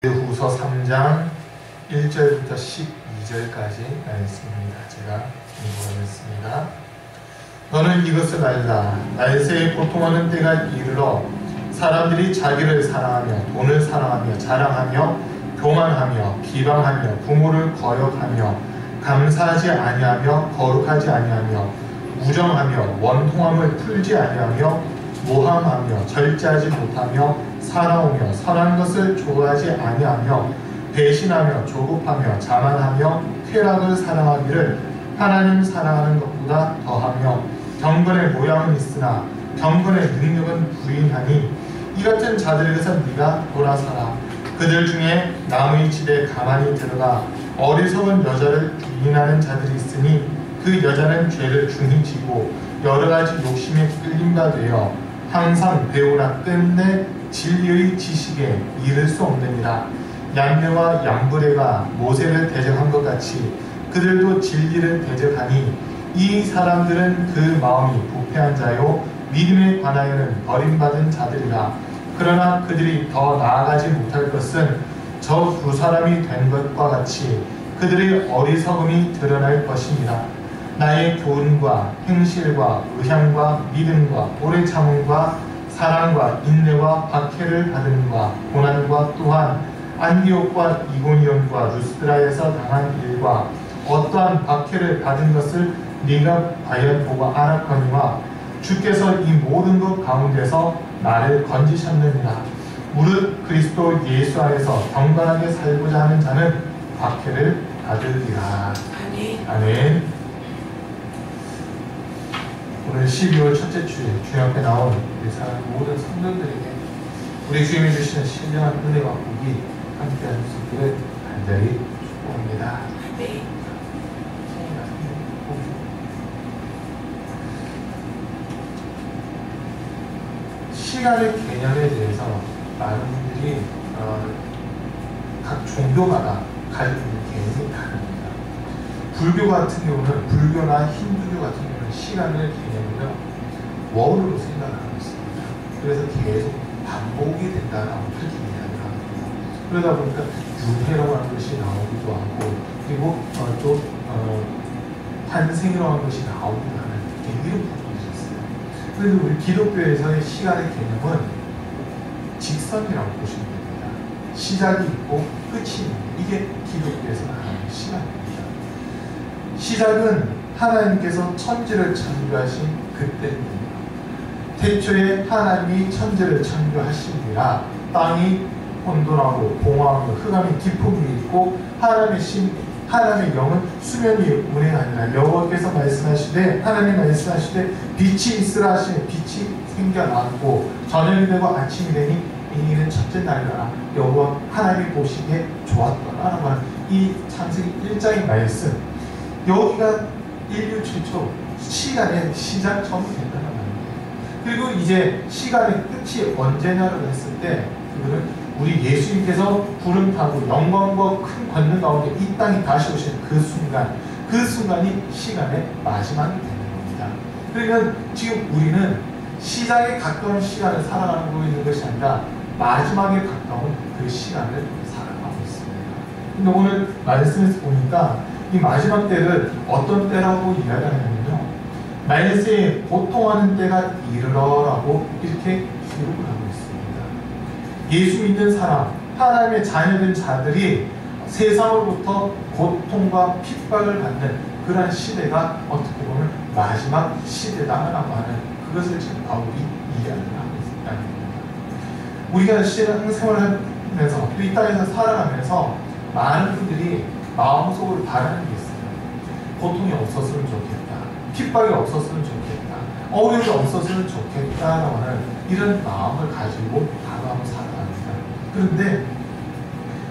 후서 3장 1절부터 12절까지 말씀입니다. 제가 공부하겠습니다. 너는 이것을 알라. 날새에 고통하는 때가 이르러 사람들이 자기를 사랑하며 돈을 사랑하며 자랑하며 교만하며 비방하며 부모를 거역하며 감사하지 아니하며 거룩하지 아니하며 무정하며 원통함을 풀지 아니하며 모함하며 절제하지 못하며 살아오며 선한 것을 좋아하지 아니하며 배신하며 조급하며 자만하며 쾌락을 사랑하기를 하나님 사랑하는 것보다 더하며 경건의 모양은 있으나 경건의 능력은 부인하니 이 같은 자들에게서 네가 돌아서라. 그들 중에 남의 집에 가만히 들어가 어리석은 여자를 부인하는 자들이 있으니 그 여자는 죄를 중히 지고 여러 가지 욕심에 끌린 바 되어 항상 배우나 끝내 진리의 지식에 이를 수 없느니라. 얀네와 얀브레가 모세를 대적한 것 같이 그들도 진리를 대적하니 이 사람들은 그 마음이 부패한 자요 믿음에 관하여는 버림받은 자들이라. 그러나 그들이 더 나아가지 못할 것은 저 두 사람이 된 것과 같이 그들의 어리석음이 드러날 것입니다. 나의 교훈과 행실과 의향과 믿음과 오래 참음과 사랑과 인내와 박해를 받음과 고난과 또한 안디옥과 이고니온과 루스드라에서 당한 일과 어떠한 박해를 받은 것을 네가 과연 보고 알았거니와 주께서 이 모든 것 가운데서 나를 건지셨느니라. 무릇 그리스도 예수 안에서 경건하게 살고자 하는 자는 박해를 받으리라. 아멘. 아멘. 오늘 12월 첫째 주에 주님 앞에 나온 우리 사랑 모든 성도들에게 우리 주님이 주시는 신령한 은혜와 복이 함께할 수 있기를 간절히 축복합니다. 네. 시간의 개념에 대해서 많은 분들이 각 종교마다 가지고 있는 개념이 다릅니다. 불교 같은 경우는 불교나 힌두교 같은 경우는 시간을 개념으로 원으로 생각을 하고 있습니다. 그래서 계속 반복이 된다라고 그렇게 이야기를 합니다. 그러다 보니까 유해라고 하는 것이 나오기도 하고 그리고 또 환생이라고 하는 것이 나오기도 하는 이런 부분이 있어요. 그래서 우리 기독교에서의 시간의 개념은 직선이라고 보시면 됩니다. 시작이 있고 끝이 있는 이게 기독교에서 말하는 시간입니다. 시작은 하나님께서 천지를 창조하신 그때입니다. 태초에 하나님이 천지를 창조하시니라 땅이 혼돈하고 공허하고 흑암이 깊은 위에 있고 하나님의 영은 수면 위에 운행하니라. 여호와께서 말씀하시되 하나님 말씀하시되 빛이 있으라 하시니 빛이 생겨났고 저녁이 되고 아침이 되니 이는 첫째 날이라. 여호와 하나님이 보시기에 좋았더라라고 하는 이 창세기 1장의 말씀, 여기가 인류 최초 시간의 시작점이 된다는 말입니다. 그리고 이제 시간의 끝이 언제냐라고 했을 때 그거는 우리 예수님께서 구름 타고 영광과 큰 권능 가운데 이 땅에 다시 오시는 그 순간이 시간의 마지막이 되는 겁니다. 그러면 지금 우리는 시작에 가까운 시간을 살아가고 있는 것이 아니라 마지막에 가까운 그 시간을 살아가고 있습니다. 근데 오늘 말씀에서 보니까 이 마지막 때를 어떤 때라고 이야기하냐면요, 말세에 고통하는 때가 이르러라고 이렇게 기록을 하고 있습니다. 예수 믿는 사람, 하나님의 자녀된 자들이 세상으로부터 고통과 핍박을 받는 그러한 시대가 어떻게 보면 마지막 시대다라고 하는 그것을 지금 바울이 이야기를 하고 있다는 겁니다. 우리가 신앙생활을 하면서 또 이 땅에서 살아가면서 많은 분들이 마음속으로 바라는 게 있어요. 고통이 없었으면 좋겠다. 핍박이 없었으면 좋겠다. 어려움이 없었으면 좋겠다라고 하는 이런 마음을 가지고 다가가며 살아갑니다. 그런데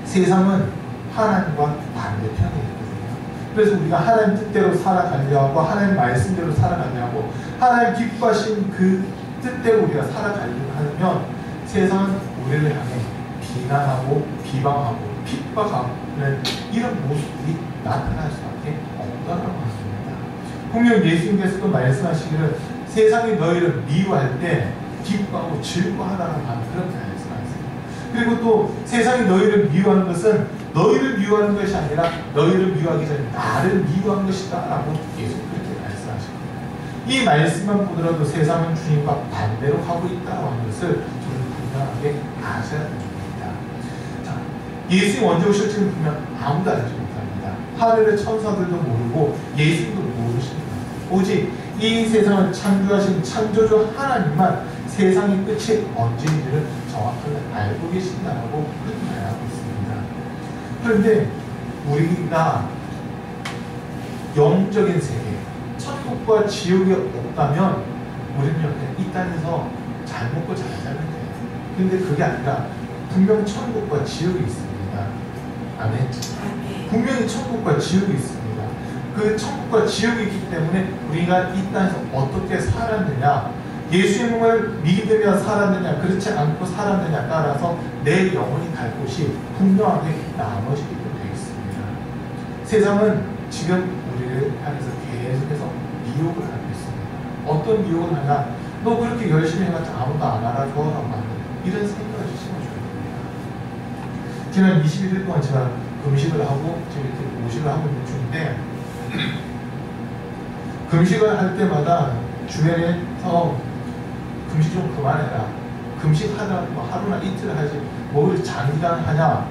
세상은 하나님과 반대편에 있거든요. 그래서 우리가 하나님 뜻대로 살아가려 하고 하나님 말씀대로 살아가려 하고 하나님 기뻐하신 그 뜻대로 우리가 살아가려 하면 세상은 우리를 향해 비난하고 비방하고 핍박하는 이런 모습이 나타날 수밖에 없다라고 하십니다. 분명 예수님께서도 말씀하시기를 세상이 너희를 미워할 때 기뻐하고 즐거워하라고 하는 그런 말씀하세요. 그리고 또 세상이 너희를 미워하는 것은 너희를 미워하는 것이 아니라 너희를 미워하기 전에 나를 미워한 것이다 라고 예수 그렇게 말씀하십니다. 이 말씀만 보더라도 세상은 주님과 반대로 하고 있다고 하는 것을 저는 분명하게 아셔야 됩니다. 자, 예수님 언제 오실지는 분명 아무도 알지 못합니다. 하늘의 천사들도 모르고 예수님도 모르십니다. 오직 이 세상을 창조하신 창조주 하나님만 세상의 끝이 언제인지를 정확하게 알고 계신다라고 그렇게 말하고 있습니다. 그런데 우리가 영적인 세계, 천국과 지옥이 없다면 우리는 이 땅에서 잘 먹고 잘 살면 돼요. 근데 그게 아니라 분명 천국과 지옥이 있습니다. 아멘. 분명히 천국과 지옥이 있습니다. 그 천국과 지옥이 있기 때문에 우리가 이 땅에서 어떻게 살았느냐, 예수님을 믿으며 살았느냐 그렇지 않고 살았느냐 따라서 내 영혼이 갈 곳이 분명하게 나눠지게 되어 있습니다. 세상은 지금 우리를 향해서 계속해서 미혹을 하고 있습니다. 어떤 미혹을 하냐, 너 그렇게 열심히 해봤자 아무도 안 알아줘 라고 하는 이런 생각을 심어줘야 됩니다. 지난 21일 동안 제가 금식을 하고 지금 이렇게 모식을 하고 있는 중인데, 금식을 할 때마다 주변에서 금식 좀 그만해라, 금식하다 뭐 하루나 이틀 하지 뭘 장기간 하냐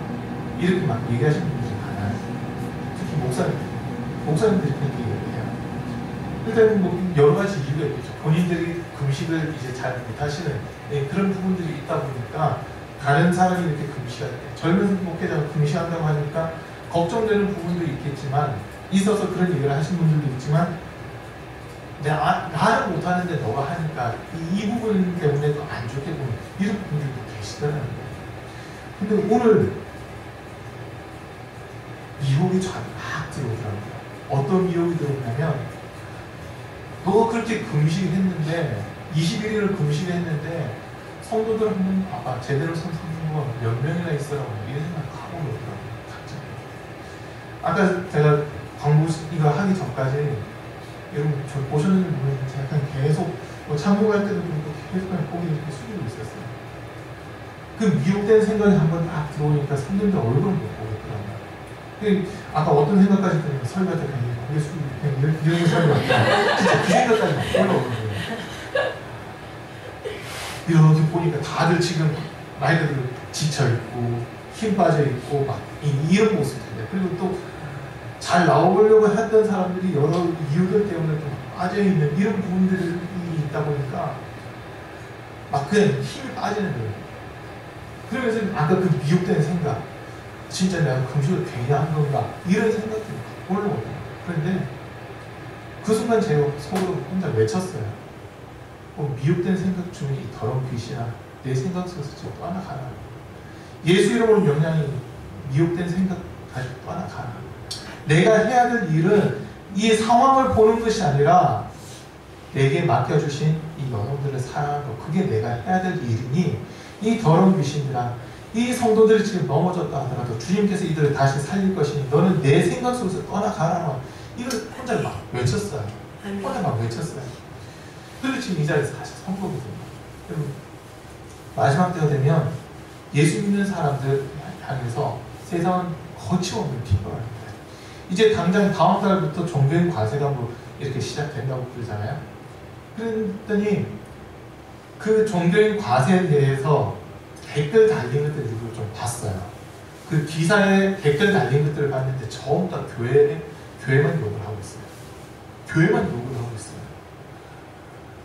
이렇게 막 얘기하시는 분들이 많아요. 특히 목사님들이 그렇게 얘기해요. 일단 뭐 여러 가지 이유가 있겠죠. 본인들이 금식을 이제 잘 못하시는 그런 부분들이 있다 보니까 다른 사람이 이렇게 금식할 때, 젊은 목회자가 금식한다고 하니까 걱정되는 부분도 있겠지만, 있어서 그런 얘기를 하신 분들도 있지만, 나는 못하는데 너가 하니까 이 부분 때문에 더 안 좋게 보는 이런 분들도 계시더라고요. 근데 오늘 미혹이 저한테 막 들어오더라고요. 어떤 미혹이 들어오냐면, 너가 그렇게 금식했는데 21일을 금식했는데 성도들 한번 봐봐, 제대로 선 성도가 몇 명이나 있어라고 이런 생각 하고 오더라고요. 아까 제가 광고 이거 하기 전까지 여러분 저 보셨는지 모르겠는데 약간 계속 뭐 참고할 때도 그렇고 계속 고개 이렇게 숙이고 있었어요. 그 미혹된 생각이 한번 딱 들어오니까 성도들 얼굴을 못 보겠더라고요. 아까 어떤 생각까지 드니까 설교할 때 그냥 고개 숙이고 그냥 이런 설교 진짜 그 생각까지 막 올라오는 거예요. 이렇게 보니까 다들 지금 나이가 들어 지쳐있고 힘 빠져있고 막 이런 모습인데, 그리고 또 잘 나오려고 했던 사람들이 여러 이유들 때문에 좀 빠져있는 이런 부분들이 있다 보니까 막 그냥 힘이 빠지는 거예요. 그러면서 아까 그 미혹된 생각, 진짜 내가 금식을 괜히 한 건가 이런 생각들이 막 올라오더라고요. 그런데 그 순간 제 속으로 혼자 외쳤어요. 미혹된 생각 중에 이 더러운 귀신아, 내 생각 속에서 지금 떠나가라. 예수 이름으로 명령이 미혹된 생각까지 떠나가라. 내가 해야 될 일은 이 상황을 보는 것이 아니라 내게 맡겨주신 이 여러분들을 사랑하는 것, 그게 내가 해야 될 일이니 이 더러운 귀신들아, 이 성도들이 지금 넘어졌다 하더라도 주님께서 이들을 다시 살릴 것이니 너는 내 생각 속에서 떠나가라. 이걸 혼자 막 외쳤어요. 혼자 막 외쳤어요. 그리고 지금 이 자리에서 다시 선포거든요. 여러분, 마지막 때가 되면 예수 믿는 사람들 향해서 세상은 거침없는 비교합니다. 이제 당장 다음 달부터 종교인 과세가 뭐 이렇게 시작된다고 그러잖아요. 그랬더니 그 종교인 과세에 대해서 댓글 달린 것들을 좀 봤어요. 그 기사에 댓글 달린 것들을 봤는데 전부 다 교회만 욕을 하고 있어요. 교회만 욕을 하고 있어요.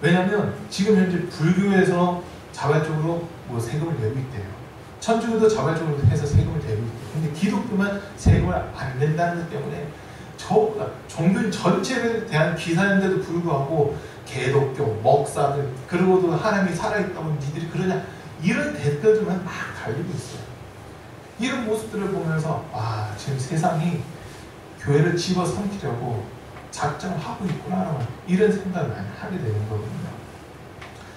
왜냐하면 지금 현재 불교에서 자발적으로 뭐 세금을 내고 있대요. 천주교도 자발적으로 해서 세금을 내고 있대요. 근데 기독교만 세금을 안 낸다는 것 때문에 전부 다 종교 전체에 대한 기사인데도 불구하고 개독교, 먹사들, 그러고도 하나님이 살아있다고 니들이 그러냐, 이런 댓글들만 막 달리고 있어요. 이런 모습들을 보면서 지금 세상이 교회를 집어삼키려고 작정을 하고 있구나, 이런 생각을 많이 하게 되는 거거든요.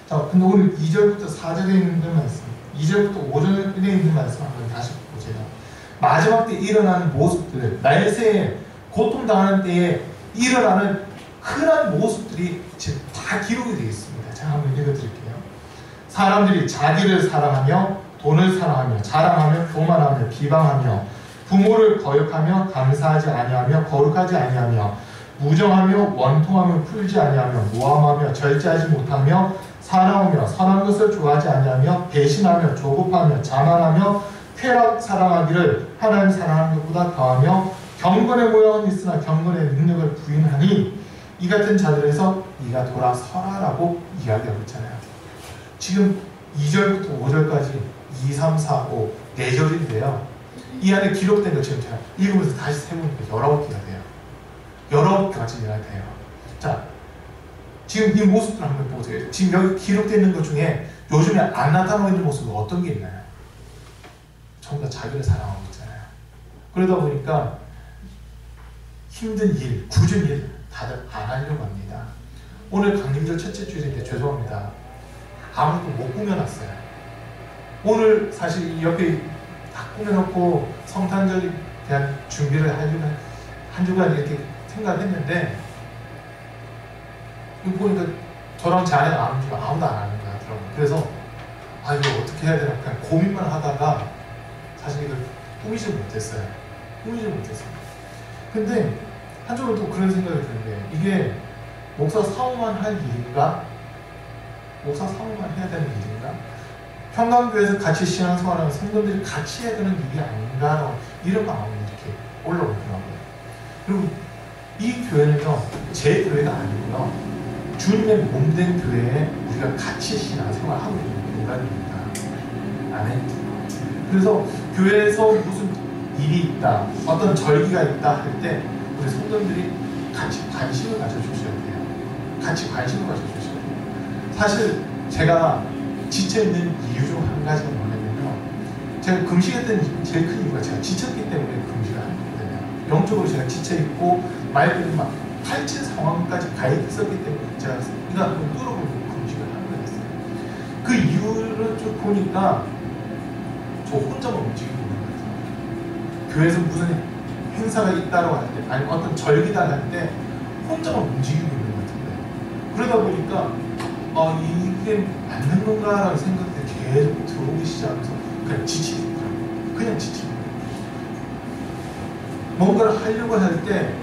자, 근데 오늘 2절부터 4절에 있는 말씀, 2절부터 5절에 있는 말씀 한번 다시 보세요. 마지막 때 일어나는 모습들, 날새에 고통당하는 때에 일어나는 흔한 모습들이 지금 다 기록이 되어 있습니다. 제가 한번 읽어드릴게요. 사람들이 자기를 사랑하며 돈을 사랑하며 자랑하며 교만하며 비방하며 부모를 거역하며 감사하지 아니하며 거룩하지 아니하며 무정하며 원통하며 풀지 아니하며 모함하며 절제하지 못하며 사나우며 선한 것을 좋아하지 아니하며 배신하며 조급하며 자만하며 쾌락 사랑하기를 하나님 사랑하는 것보다 더하며 경건의 모양은 있으나 경건의 능력을 부인하니 이 같은 자들에서 네가 돌아서라라고 이야기하고 있잖아요. 지금 2절부터 5절까지 2, 3, 4, 5, 4절인데요. 이 안에 기록된 것 지금 제가 읽으면서 다시 세보니까 19개가 돼요. 19가지나 돼요. 자, 지금 이 모습들 한번 보세요. 지금 여기 기록되어 있는 것 중에 요즘에 안 나타나고 있는 모습은 어떤 게 있나요? 전부 다 자기를 사랑하고 있잖아요. 그러다 보니까 힘든 일, 굳은 일 다들 안 하려고 합니다. 오늘 강림절 첫째 주일인데 죄송합니다. 아무것도 못 꾸며놨어요. 오늘 사실 옆에 다 꾸며놓고 성탄절에 대한 준비를 하려고 한 주간 이렇게 생각했는데 이거 보니까 저랑 제 아내가 아무도 안 하는 것 같더라고요. 그래서 아 이거 어떻게 해야 되나 그냥 고민만 하다가 사실 이걸 꾸미지 못했어요. 근데 한쪽으로 또 그런 생각이 드는데 이게 목사 사모만 할 일인가? 목사 사모만 해야 되는 일인가? 평강교회에서 같이 신앙생활하는 성도들이 같이 해야 되는 일이 아닌가? 이런 마음이 이렇게 올라오더라고요. 그리고 이 교회는요, 제 교회가 아니고요, 주님의 몸된 교회에 우리가 같이 신앙생활하고 있는 공간입니다. 아멘. 그래서 교회에서 무슨 일이 있다, 어떤 절기가 있다 할 때 우리 성도들이 같이 관심을 가져주셔야 돼요. 같이 관심을 가져주셔야 돼요. 사실 제가 지쳐있는 이유 중 한 가지가 뭐냐면요, 제가 금식했던 제일 큰 이유가 제가 지쳤기 때문에 금식을 하는 거거든요. 영적으로 제가 지쳐있고 말들이 막 탈진 상황까지 가 있었기 때문에 제가 이거 한번 뚫어보고 금식을 하는 거였어요. 그 이유를 쭉 보니까 저 혼자만 움직이고 있는 것 같아요. 교회에서 무슨 행사가 있다고 할 때, 아니면 어떤 절기다 할 때 혼자만 움직이고 있는 것 같은데, 그러다 보니까 이게 맞는 건가라는 생각들이 계속 들어오기 시작해서 그냥 지치더라고요. 그냥 지치더라고요. 뭔가를 하려고 할 때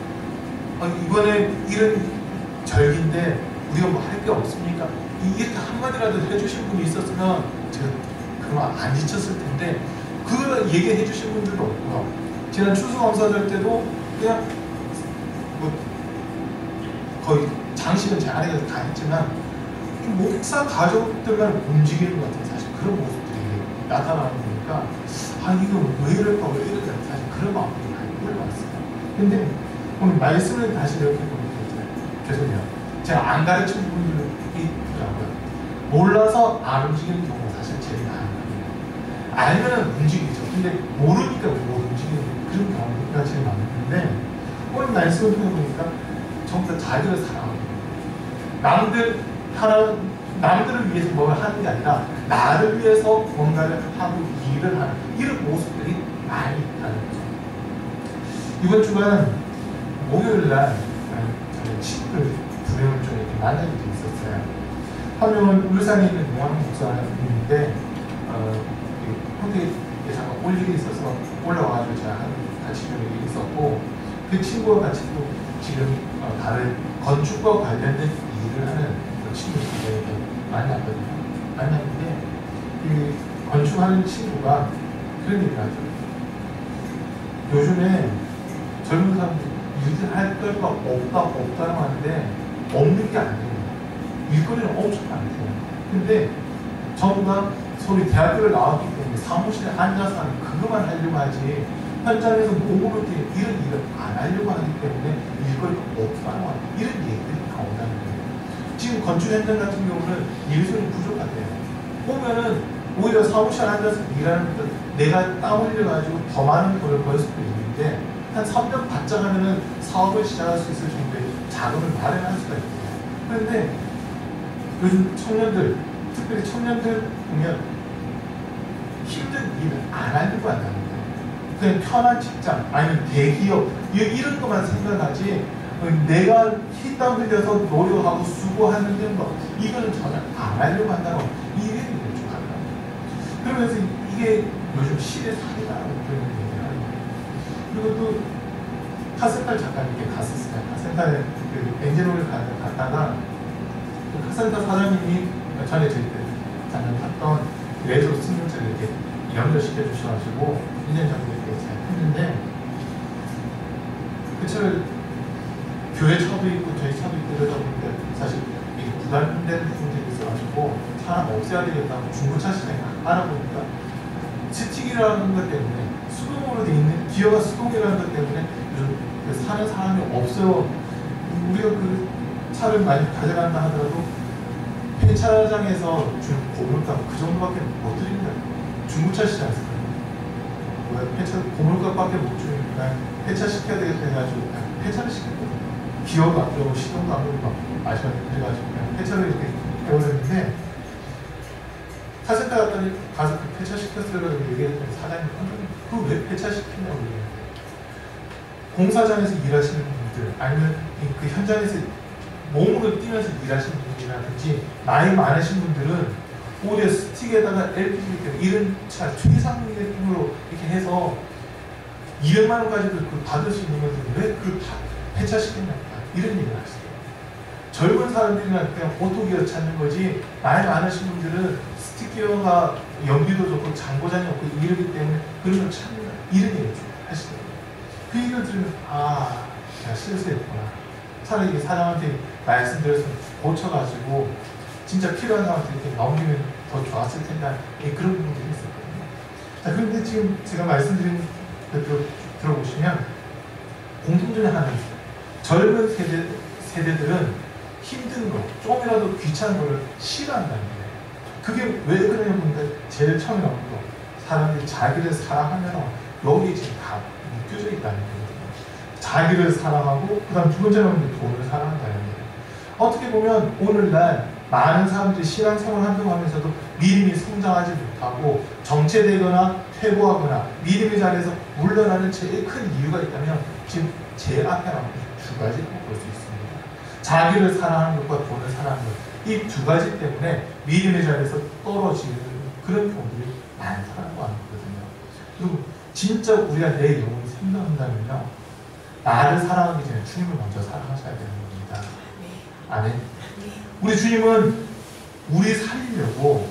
이번에 이런 절기인데 우리가 뭐 할 게 없습니까? 이렇게 한마디라도 해주신 분이 있었으면 제가 그만 안 지쳤을 텐데 그걸 얘기해 주신 분들도 없고요. 지난 추수감사절 때도 그냥 뭐 거의 장식은 제 아내가 다 했지만 목사 가족들만 움직이는 것 같은 사실 그런 모습들이 나타나는 거니까 이거 왜 이럴까 사실 그런 마음들이 많이 올라왔어요. 근데 오늘 말씀을 다시 이렇게 보니까 죄송해요. 제가 안 가르친 분들이 있더라고요. 몰라서 안 움직이는 경우가 사실 제일 많은 거예요. 알면 움직이죠. 근데 모르니까 못 움직이는 그런 경우가 제일 많은데 오늘 말씀을 통해보니까 전부 다 자기를 사랑하고 남들을 위해서 뭘 하는 게 아니라 나를 위해서 뭔가를 하고 일을 하는 이런 모습들이 많이 있다는 거죠. 이번 주간 목요일날 저희 친구들 두 명을 좀 이렇게 만난 일이 있었어요. 한 명은 울산에 있는 용환 목사님인데 호텔에 잠깐 올 일이 있어서 올라와가지고 제가 같이 좀 일이 있었고 그 친구와 같이 또 지금 다른 건축과 관련된 일을 하는 그 친구들에게 만났거든요. 만났는데 그 건축하는 친구가 그런 얘기를 하죠. 요즘에 젊은 사람들이 일을 할 거가 없다고 하는데 없는 게 아니에요. 일거리는 엄청 많대요. 근데 전부 다 소위 대학교를 나왔기 때문에 사무실에 앉아서 하는 그것만 하려고 하지 현장에서 몸으로 뛰는 이런 일을 안 하려고 하기 때문에 일거리가 없다고 하는 이런 얘기들이 나온다는 거예요. 지금 건축 현장 같은 경우는 일손이 부족하대요. 보면은 오히려 사무실에 앉아서 일하는 것들 내가 땀 흘려가지고 더 많은 돈을 벌 수도 있는데 한 3년 바짝 하면은 사업을 시작할 수 있을 정도의 자금을 마련할 수가 있대요. 그런데 요즘 청년들, 특별히 청년들 보면 힘든 일을 안 하려고 한다는 거예요. 그냥 편한 직장, 아니면 대기업, 이런 것만 생각하지 내가 피땀 흘려서 노력하고 수고하는 거 이거는 전혀 안 하려고 한다고 이게 좀 하더라고요. 그러면서 이게 요즘 시대 사기다라고 그런 얘기를 하는 거예요. 그리고 또 카센터 작가님께 갔었어요. 카센터에 그 엔진오일 갔다가 그 카센터 사장님이 전에 저희 때 잠깐 봤던 레저 승용차를 이렇게 연결시켜 주셔가지고 1년 정도 이렇게 잘 했는데 그 차를 교회 차도 있고 저희 차도 있고 그러다 보니까 사실 이게 부담된 부분들이 있어가지고 차 하나 없애야 되겠다고 중고차 시장에 알아보니까 스틱이라는 것 때문에 수동으로 돼 있는 기어가 수동이라는 것 때문에 요즘 사는 사람이 없어요. 우리가 그 차를 많이 가져간다 하더라도 폐차장에서 주는 고물가 그 정도밖에 못 드립니다. 중고차 시장에서 폐차 고물가밖에 못 주니까 폐차 시켜야 되겠다 해가지고 그냥 폐차를 시켰거든요. 기어도 안 들어오고 시동도 안 들어오고 마셔야 그래가지고 그냥 폐차를 이렇게 해버렸는데 카센터 갔더니 가서 그 폐차 시켰어요. 얘기했더니 사장님 그거 왜 폐차 시키냐고 얘기해요. 공사장에서 일하시는 분들 아니면 그 현장에서 몸으로 뛰면서 일하시는 분들이라든지 나이 많으신 분들은 오히려 스틱에다가 LPG 이런 차 최상급으로 이렇게 해서 200만 원까지도 그 받을 수 있는 건데 왜 그걸 폐차시켰냐 이런 얘기를 하시더라고요. 젊은 사람들이나 그냥 오토기어 찾는 거지 나이 많으신 분들은 스틱기어가 연비도 좋고 장고장이 없고 이러기 때문에 그런 걸 찾는다 이런 얘기를 하시더라고요. 그 얘기를 들으면 아 내가 실수했구나. 차라리 사장한테 말씀드려서 고쳐가지고 진짜 필요한 사람한테 이렇게 넘기면 더 좋았을 텐데 그런 부분들이 있었거든요. 자, 그런데 지금 제가 말씀드린 대로 들어보시면 공통점이 하나 있어요. 젊은 세대들은 힘든 거, 조금이라도 귀찮은 거를 싫어한다는 거예요. 그게 왜 그러냐 보니까 제일 처음에 나온 거 사람들이 자기를 사랑하면 여기 지금 다 묶여져 있다는 거예요. 자기를 사랑하고 그 다음 두 번째로는 돈을 사랑한다는 거예요. 어떻게 보면 오늘날 많은 사람들이 신앙생활을 한다고 하면서도 믿음이 성장하지 못하고 정체되거나 퇴보하거나 믿음의 자리에서 물러나는 제일 큰 이유가 있다면 지금 제일 앞에 나온 두 가지라고 볼 수 있습니다. 자기를 사랑하는 것과 돈을 사랑하는 것. 이 두 가지 때문에 믿음의 자리에서 떨어지는 그런 경우들이 많다고 하는 거거든요. 그리고 진짜 우리가 내 영혼이 생각한다면요. 나를 사랑하기 전에 주님을 먼저 사랑하셔야 되는 겁니다. 아멘. 우리 주님은 우리 살리려고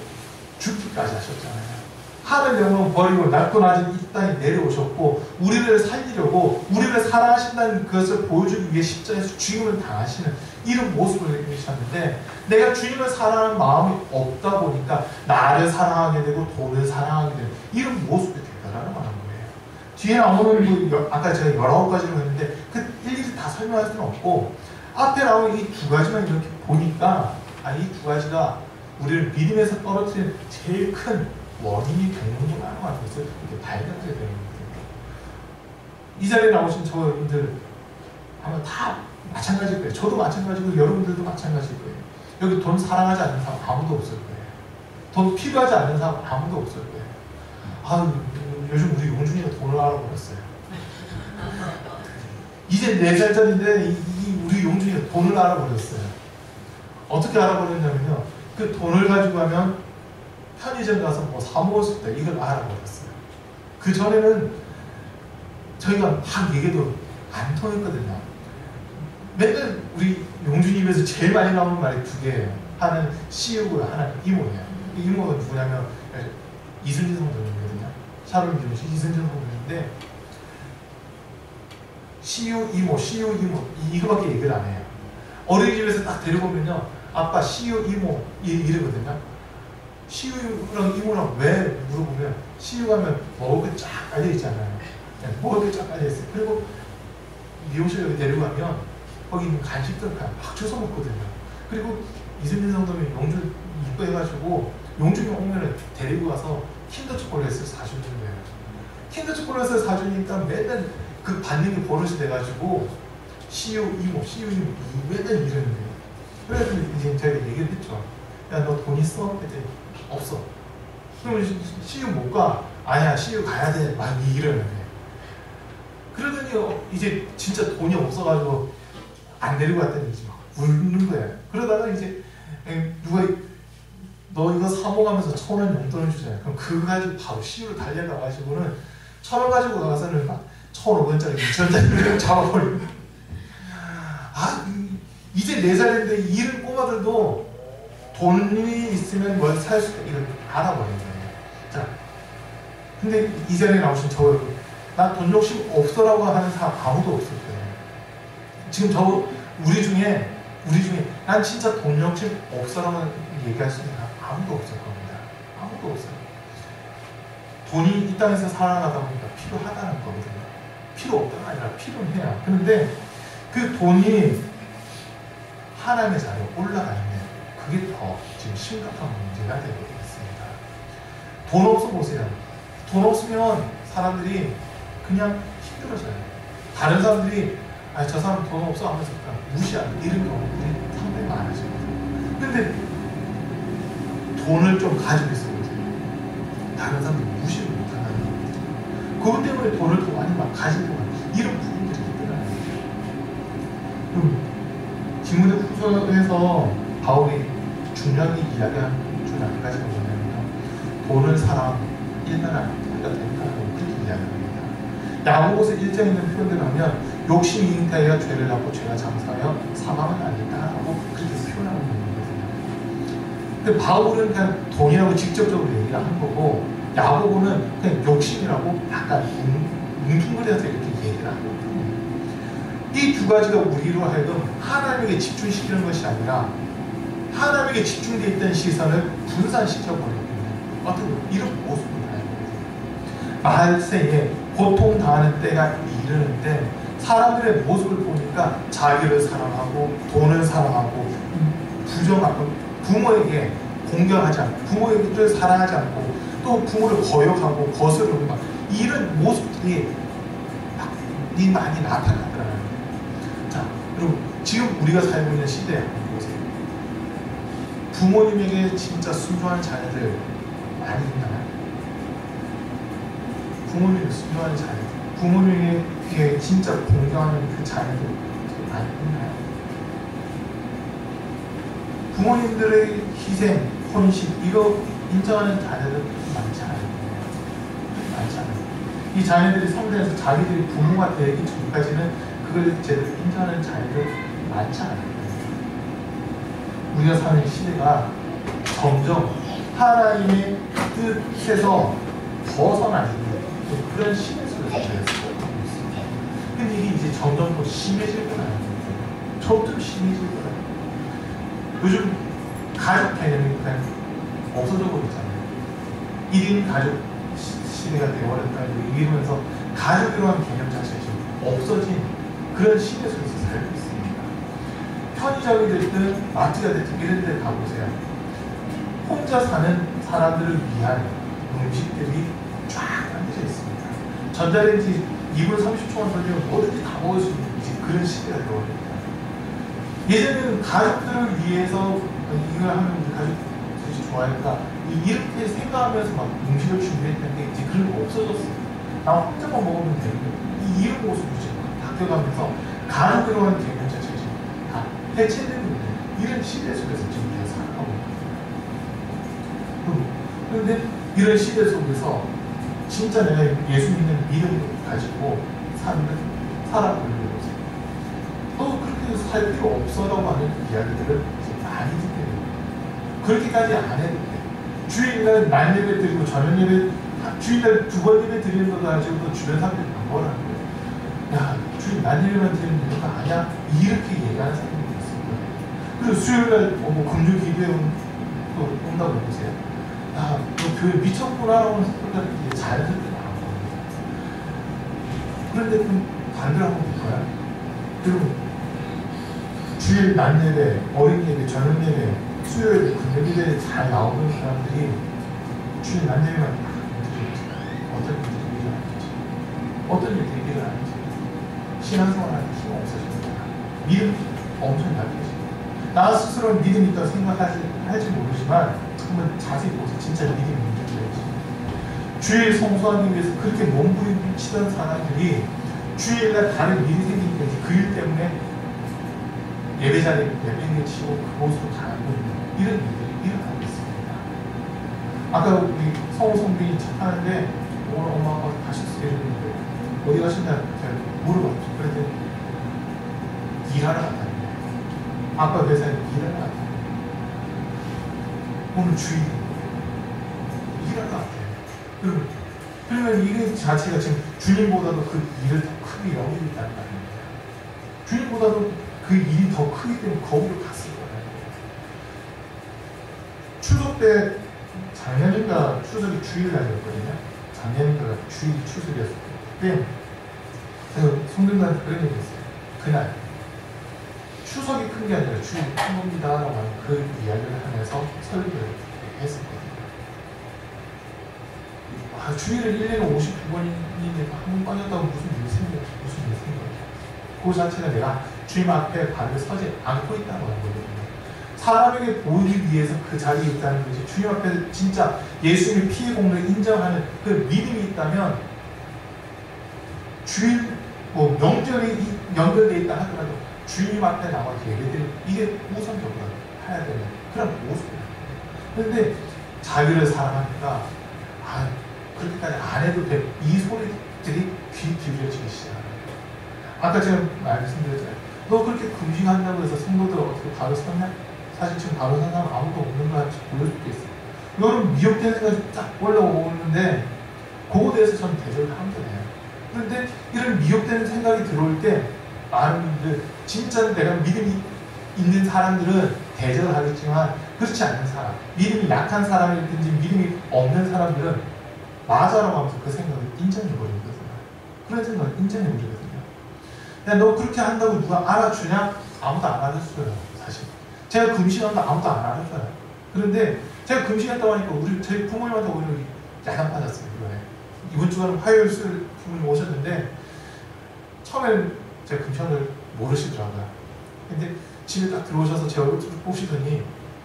죽기까지 하셨잖아요. 하늘 영광 버리고 낮고 낮은 이 땅에 내려오셨고 우리를 살리려고 우리를 사랑하신다는 것을 보여주기 위해 십자가에서 죽임을 당하시는 이런 모습을 보이셨는데 내가 주님을 사랑하는 마음이 없다 보니까 나를 사랑하게 되고 돈을 사랑하게 되는 이런 모습이 되더라는 거예요. 뒤에 나오는 아까 제가 19가지로 했는데 그 일일이 다 설명할 수는 없고 앞에 나오는 이 두 가지만 이렇게 보니까 이 두 가지가 우리를 믿음에서 떨어뜨리는 제일 큰 원인이 되는구나 하는 것을 이렇게 발견하게 되는 거예요. 이 자리에 나오신 저분들 아마 다 마찬가지일 거예요. 저도 마찬가지고 여러분들도 마찬가지일 거예요. 여기 돈 사랑하지 않는 사람 아무도 없을 거예요. 돈 필요하지 않는 사람 아무도 없을 거예요. 요즘 우리 용준이가 돈을 알아버렸어요. 이제 4살짜리인데 우리 용준이가 돈을 알아버렸어요. 어떻게 알아버렸냐면요. 그 돈을 가지고 가면 편의점 가서 뭐 사 먹을 수 있다. 이걸 알아버렸어요. 그 전에는 저희가 막 얘기해도 안 통했거든요. 맨날 우리 용준이 입에서 제일 많이 나오는 말이 두 개예요. 하나는 CU고 하나는 이모예요. 이모가 누구냐면 이순신 성도님이거든요. 샤론 이순신 성도님인데 CU 이모 이거밖에 얘기를 안 해요. 어린이집에서 딱 데려보면요. 아빠 CU 이모 이러거든요. CU랑 이모랑 왜 물어보면 CU 가면 먹을 게 쫙 깔려 있잖아요. 먹을 게 쫙 깔려 있어요. 그리고 미용실에 데려가면 거기 있는 간식들 막 주워 먹거든요. 그리고 이순신 성도님이 용준 이뻐해가지고 용준이 오면 데리고 가서 킨더 초콜릿을 사주는 거예요. 킨더 초콜릿을 사주니까 맨날 그 받는 게 버릇이 돼가지고 CU 이모 맨날 이러는 거예요. 그래서 이제 제가 얘기를 했죠. 야, 너 돈 있어? 그랬더니 없어. 그러면 CU 못 가? 아니야, CU 가야 돼. 막 이러는 거예요. 그러더니 이제 진짜 돈이 없어가지고 안 데리고 갔더니 이제 막 울는 거예요. 그러다가 이제 누가 너 이거 사모가면서 1,000원 용돈을 주잖아요. 그럼 그거 가지고 바로 시유를 달려가가지고는 1,000원 가지고 가서는 막 1,500원짜리 2,000원짜리 잡아버리고. 이제 4살인데 이런 꼬마들도 돈이 있으면 뭘 살 수 있다 이걸 알아버린 거예요. 자, 근데 이전에 나오신 나 돈 욕심 없어라고 하는 사람 아무도 없을 거예요. 지금 우리 중에 난 진짜 돈 욕심 없어라고 얘기할 수 있는 사람 아무도 없을 겁니다. 아무도 없어요. 돈이 이 땅에서 살아가다 보니까 필요하다는 거거든요. 필요 없다가 아니라 필요해요. 그런데 그 돈이 하나님의 자리에 올라가 있는 그게 더 지금 심각한 문제가 되고 있습니다. 돈 없어 보세요. 돈 없으면 사람들이 그냥 힘들어져요. 다른 사람들이 저 사람 돈 없어 하면서 그냥 무시하는 이런 경우들이 상당히 많아지거든요. 근데 돈을 좀 가지고 있어보세요. 다른 사람들이 무시를 못한다는 겁니다. 그것 때문에 돈을 더 많이 가지고 이런 부분들이 있더라고요. 디모데 후서에서 바울이 중요하게 이야기하는 중 한 가지가 뭐냐면 돈을 사랑 일만한 해가 된다고 그렇게 이야기합니다. 야고보서 1장에 있는 표현대로 하면 욕심이 잉태하여 죄를 낳고 죄가 장사하여 사망은 아니다라고 그렇게 표현하고 있는 거거든요. 근데 바울은 그냥 돈이라고 직접적으로 얘기를 한 거고 야고보는 그냥 욕심이라고 약간 뭉뚱그려서 이렇게 얘기를 하거든요. 이 두 가지가 우리로 하여금 하나님에게 집중시키는 것이 아니라 하나님에게 집중되어 있던 시선을 분산시켜버리는 어떤 이런 모습을 봐요. 말세에 고통당하는 때가 이르는데 사람들의 모습을 보니까 자기를 사랑하고 돈을 사랑하고 부정하고 부모에게 공경하지 않고 부모를 사랑하지 않고 또 부모를 거역하고 거스르는 막 이런 모습들이 많이 나타나더라고요. 자, 여러분 지금 우리가 살고 있는 시대에 한번 보세요. 부모님에게 진짜 순종하는 자녀들 많이 있나요? 부모님에게 순종하는 자녀들, 부모님에게 진짜 공경하는 그 자녀들 많이 있나요? 부모님들의 희생, 헌신 이거 인정하는 자녀들 많지 않아요. 많지 않아요. 이 자녀들이 성장해서 자기들이 부모가 되기 전까지는 그걸 제대로 인정하는 자녀들 많지 않아요. 우리가 사는 시대가 점점 하나님의 뜻에서 벗어나는 그런 시대 속에서 살고 있습니다. 근데 이게 이제 점점 더 심해질 거라는 거예요. 점점 심해질 거라는 거예요. 요즘 가족 개념이 그냥 없어져 버리잖아요. 1인 가족 시대가 되어버렸다 이러면서 가족이라는 개념 자체가 지금 없어진 그런 시대 속에서 살고 있습니다. 편의점이 됐든 마트가 됐든 이런 데 가보세요. 혼자 사는 사람들을 위한 음식들이 쫙 앉아져 있습니다. 전자레인지 2분 30초만 돌리면 뭐든지 다 먹을 수 있는 그런 시대가 되어버립니다. 예전에는 가족들을 위해서 이걸 하면 우리 가족들이 좋아할까 이렇게 생각하면서 막 음식을 준비했던 게 이제 그런 거 없어졌어요. 나 혼자만 먹으면 되는데 이런 모습이 이제 바뀌어가면서 가족으로 하는 개념 자체가 지금 다 해체되는 이런 시대 속에서 지금 우리가 살아가고 있습니다. 그런데 이런 시대 속에서 진짜 내가 예수 믿는 믿음을 가지고 살아보는 거지. 너 그렇게 살 필요 없어라고 하는 이야기들을 많이 듣게 돼요. 그렇게까지 안 해도 돼. 주일날 날 예배 드리고 저녁 예배 주일날 2번 예배 드리는 거 가지고 또 주변 사람들이 뭐라는 거예요. 야 주일 날 예배만 드리는 거 아니야? 이렇게 얘기하는 사람들이 있어요. 그리고 수요일날 뭐 금요 기도회 온다고 보세요. 야 너 교회 미쳤구나라고 하는 사람들이 자연스럽게 나온 겁니다. 그런데 그 반대로 한번 볼까요? 그리고 주일 날 예배, 어린 예배, 저녁 예배 수요일 금요일에 잘 나오는 사람들이 주일 날 예배만 어떤 일들이 일어나는지 어떤 일들이 일어나는지 신앙생활하는 힘이 없어집니다. 믿음 엄청 약해집니다. 나 스스로는 믿음이 있다고 생각할지 모르지만 한번 자세히 보세요. 진짜 믿음이 문제인지. 주일 성수하기 위해서 그렇게 몸부림치던 사람들이 주일날 다른 일이 생기니까 그 일 때문에 예배 자리에 내팽개치고 그곳으로 가고 있는 이런 일들이 일어나고 있습니다. 아까 우리 성우 성빈이 차 타는데 오늘 엄마 아빠 가셨어요 이랬는데 어디 가신다 제가 물어봤죠. 그랬더니 일하러 갔다는 거예요. 아빠 회사에 일하러 갔다는 거예요. 오늘 주일인 거예요. 일하러 갔대요. 그러면 이 자체가 지금 주님보다도 그 일을 더 크게 여기고 있다는 말입니다. 주님보다도 그 일이 더 크기 때문에 거기로 갔을 거예요. 추석 때 작년인가 추석이 주일날이었거든요. 작년인가 주일 추석이었을 때 제가 성도님한테 그런 얘기 했어요. 그날 추석이 큰 게 아니라 주일이 큰 겁니다 라고 하는 그 이야기를 하면서 설교를 했었거든요. 주일을 1년에 59번인데 한 번 빠졌다고 무슨 일이 생겨요. 그 자체가 내가 주님 앞에 바르게 서지 않고 있다는 거거든요. 사람에게 보이기 위해서 그 자리에 있다는 것이 주님 앞에 진짜 예수님의 피의 공로를 인정하는 그 믿음이 있다면 주일 명절이 연결되어 있다 하더라도 주님 앞에 나와 예배드리는 이게 우선적으로 해야 되는 그런 모습이에요. 그런데 자기를 사랑하니까 그렇게까지 안 해도 돼. 이 소리들이 귀 기울여지기 시작해요. 아까 제가 말씀드렸잖아요. 너 그렇게 금식한다고 해서 성도들 어떻게 바로 섰냐? 사실 지금 바로 선 사람 아무도 없는 것 같이 보일 수도 있어요. 너는 미혹된 생각이 딱 올라오는데 그거에 대해서 저는 대접을 하면 돼요. 그런데 이런 미혹되는 생각이 들어올 때 많은 분들 진짜 내가 믿음이 있는 사람들은 대접을 하겠지만 그렇지 않는 사람, 믿음이 약한 사람이든지 믿음이 없는 사람들은 맞아라고 하면서 그 생각을 인정해버리거든요. 그런 생각을 인정해버리거든요. 야, 너 그렇게 한다고 누가 알아주냐? 아무도 안 알아줘요, 사실. 제가 금식한다 아무도 안 알아줘요. 그런데 제가 금식했다고 하니까 저희 부모님한테 오히려 야단 받았어요, 이번에. 이번 주간은 화요일, 수요일 부모님 오셨는데 처음에는 제가 금식을 모르시더라고요. 근데 집에 딱 들어오셔서 제 얼굴 보시더니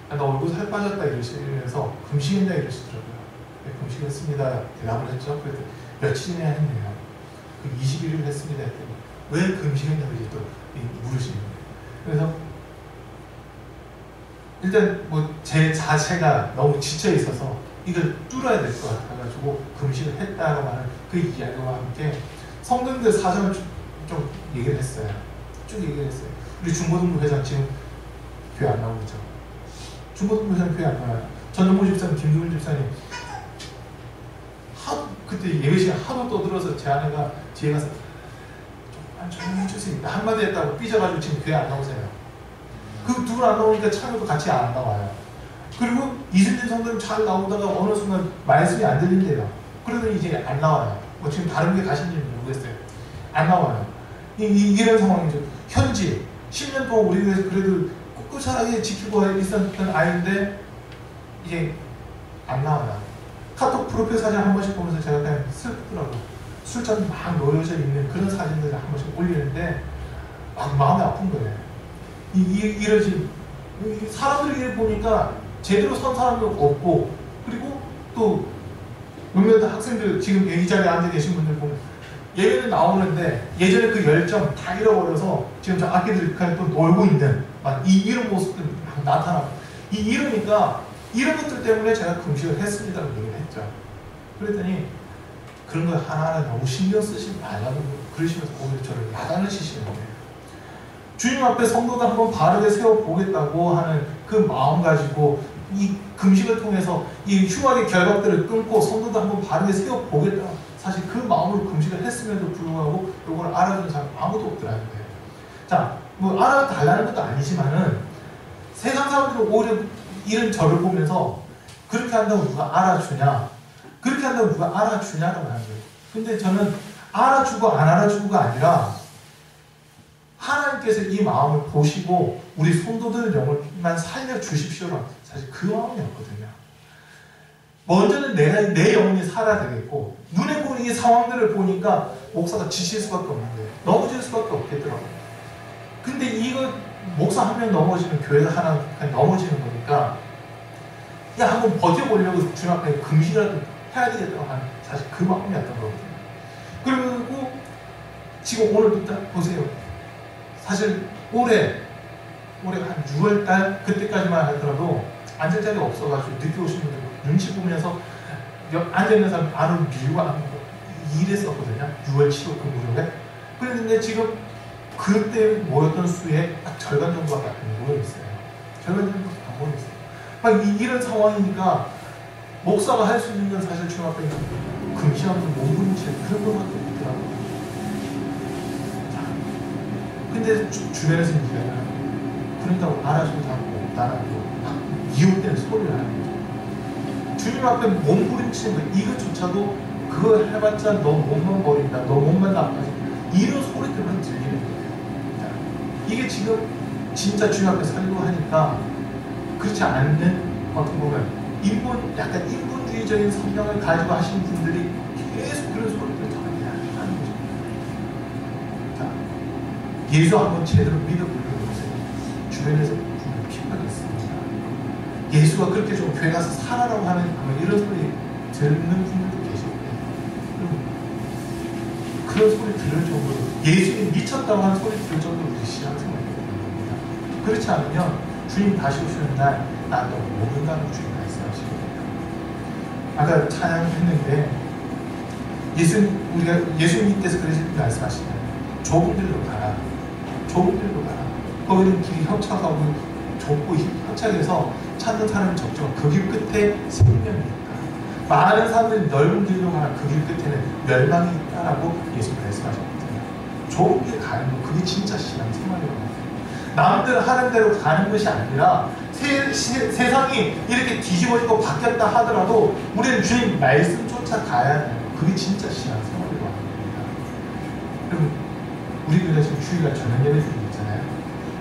나 얼굴 살 빠졌다 이러시면서 금식했냐 이러시더라고요. 네, 금식했습니다. 대답을 했죠. 그랬더니 며칠이나 했네요. 21일 했습니다. 했더니 왜 금식했냐고 이제 또 물으시는 거예요. 그래서 일단 제 자체가 너무 지쳐 있어서 이걸 뚫어야 될 것 같아가지고 금식을 했다고 하는 그 이야기와 함께 성도님들 사정을 좀 얘기를 했어요. 쭉 얘기를 했어요. 우리 중고등부 회장 지금 교회 안 나오죠. 중고등부 회장 교회 안 나와요. 전정모 집사님, 김두일 집사님 그때 예배 시간 하도 떠들어서 제 아내가 뒤에 가서 좀 해주세요. 한마디 했다고 삐져가지고 지금 교회 안 나오세요. 그 두 분 안 나오니까 참여도 같이 안 나와요. 그리고 이순진 성도님 잘 나오다가 어느 순간 말씀이 안 들린대요. 그러더니 이제 안 나와요. 지금 다른 게 가신지 모르겠어요. 안 나와요. 이런 상황이죠. 현지 10년 동안 우리 교회에서 그래도 꿋꿋하게 지키고 있었던 아이인데 이제 안 나와요. 카톡 프로필 사진 한 번씩 보면서 제가 그냥 슬프더라고요. 술잔 막 놓여져 있는 그런 사진들을 한 번씩 올리는데 막 마음이 아픈 거예요. 이러지 사람들이 보니까 제대로 선 사람도 없고 그리고 또 몇몇 학생들 지금 이 자리에 앉아 계신 분들 보면 예배는 나오는데 예전에 그 열정 다 잃어버려서 지금 저 아기들 그냥 또 놀고 있는 이런 모습들 막 나타나고 이러니까 이런 것들 때문에 제가 금식을 했습니다라고 얘기를 했죠. 그랬더니 그런 거 하나하나 너무 신경 쓰지 말라고 그러시면서 오히려 저를 야단을 치시는 거예요. 주님 앞에 성도들 한번 바르게 세워보겠다고 하는 그 마음 가지고 이 금식을 통해서 이 흉악의 결박들을 끊고 성도들 한번 바르게 세워보겠다. 사실 그 마음으로 금식을 했음에도 불구하고 이걸 알아주는 사람 아무도 없더라는 거예요. 자, 알아달라는 것도 아니지만은 세상 사람들은 오히려 이런 저를 보면서 그렇게 한다고 누가 알아주냐? 그렇게 한다고 누가 알아주냐라고 하는 거예요. 근데 저는 알아주고 안 알아주고가 아니라 하나님께서 이 마음을 보시고 우리 성도들 영혼만 살려주십시오라고 사실 그 마음이었거든요. 먼저는 내 영혼이 살아야 되겠고 눈에 보이는 이 상황들을 보니까 목사가 지칠 수밖에 없는 거예요. 넘어질 수밖에 없겠더라고요. 근데 이거 목사 한 명 넘어지면 교회가 하나 넘어지는 거니까 야 한번 버텨보려고 주님 앞에 금식이라도 해야 되겠다고 하는 사실 그 마음이었던 거거든요. 그리고 지금 오늘부터 보세요. 사실 올해 한 6월달 그때까지만 하더라도 앉을 자리가 없어가지고 늦게 오신 분들 눈치 보면서 앉아있는 사람 안으로 밀고 앉고 이랬었거든요. 6월 7일 그 무렵에. 그랬는데 지금 그때 모였던 수의 딱 절반 정도밖에 안 모여있어요. 절반 정도밖에 안 모여있어요. 막 이런 상황이니까 목사가 할 수 있는 건 사실 주님 앞에 금시하면서 몸부림칠 그런 것밖에 없더라고요. 근데 주변에서 이제 그런다고 알아주고 자고 나라고 이웃되는 소리를 하는 거죠. 주님 앞에 몸부림치는 거 이것조차도 그걸 해봤자 너 몸만 버린다, 너 몸만 나빠지 이런 소리들만 들리는 거예요. 이게 지금 진짜 주님 앞에 살려고 하니까 그렇지 않는 어떻게 보면 약간 인본주의적인 성향을 가지고 하시는 분들이 계속 그런 소리들을 하는 거죠. 자, 예수 한번 제대로 믿어보려고 주변에서 분명히 핍박이 있습니다. 예수가 그렇게 좀 교회 가서 살아라고 하는 이런 소리 듣는 분들도 계시고 그런 소리 들을 정도로 예수님 미쳤다고 하는 소리 들을 정도로 우리 신앙생활이 되는 겁니다. 그렇지 않으면 주님 다시 오시는 날 나도 모른다는 주님 말씀하시거든요. 아까 찬양했는데 예수님께서 그렇게 말씀하시잖아요. 좁은 길로 가라. 좁은 길로 가라. 거기는 길이 협착하고 좁고 협착해서 찾는 사람이 적지만 그 길 끝에 생명이 있다. 많은 사람들이 넓은 길로 가라. 그 길 끝에는 멸망이 있다라고 예수님 말씀하셨거든요. 좁은 길 가는 거 그게 진짜 신앙생활이라고. 남들 하는 대로 가는 것이 아니라 세상이 이렇게 뒤집어지고 바뀌었다 하더라도 우리는 주님 말씀 쫓아가야 해요. 그게 진짜 신앙생활이라고 합니다. 그럼 우리 교회 지금 주일날 저녁 예배 드리고 있잖아요.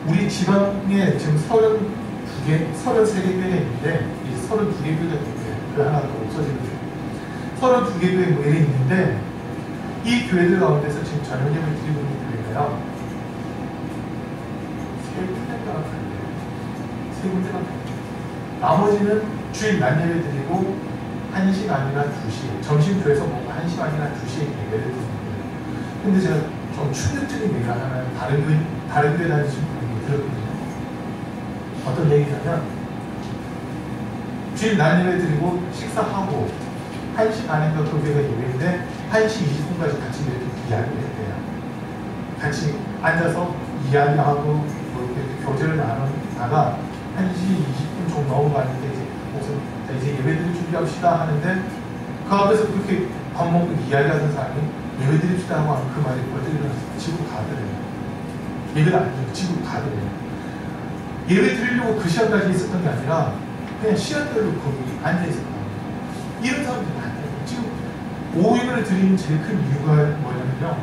우리 지방에 지금 33개 교회가 있는데 이 32개 교회가 있는데 그 하나 더 없어지는 교회 32개 교회 모델이 있는데 이 교회들 가운데서 지금 저녁 예배 드리고 있는 교회가요 세 군데가 달려요. 세 군데가 달려요. 나머지는 주일 낮 예배 드리고 1시간이나 2시 점심교회에서 먹고 1시간이나 2시에 예배를 드립니다. 근데 제가 좀 충격적인 얘기를 하면 다른 교회 다니시는 분이 들었거든요. 어떤 얘기냐면 주일 낮 예배 드리고 식사하고 1시간인가 그 교회가 예배인데 1시 20분까지 같이 이렇게 이야기를 했대요. 같이 앉아서 이야기하고 교제를 나누다가 1시 20분 정도 넘어가는데 이제 예배드릴 준비합시다 하는데 그 앞에서 그렇게 밥 먹고 이야기하던 사람이 예배드립시다 하고 하면 그 말이 벌떡 일어나서 집으로 가더래요. 예배를 안 드리고 집으로 가더래요. 예배 드리려고 그 시간까지 있었던 게 아니라 그냥 시간대로 거기 앉아있었던 거예요. 이런 사람들이 많아요. 지금 오후 예배를 드리는 제일 큰 이유가 뭐냐면요.